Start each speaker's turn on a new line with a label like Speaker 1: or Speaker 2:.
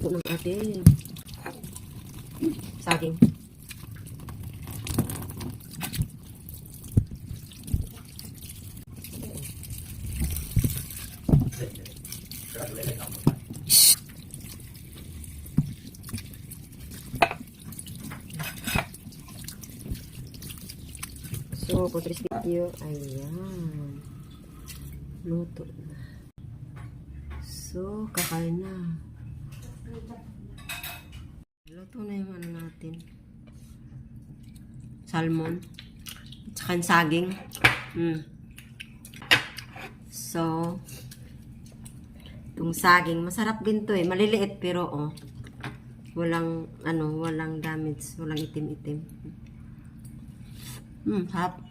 Speaker 1: luto ng ating saging. So, for this video, ayan. Luto na. So, kakain na. Luto na yung ano natin. Salmon. At saka yung saging. So, itong saging, masarap din to eh. Maliliit pero oh, walang walang damage, walang itim-itim. Sarap.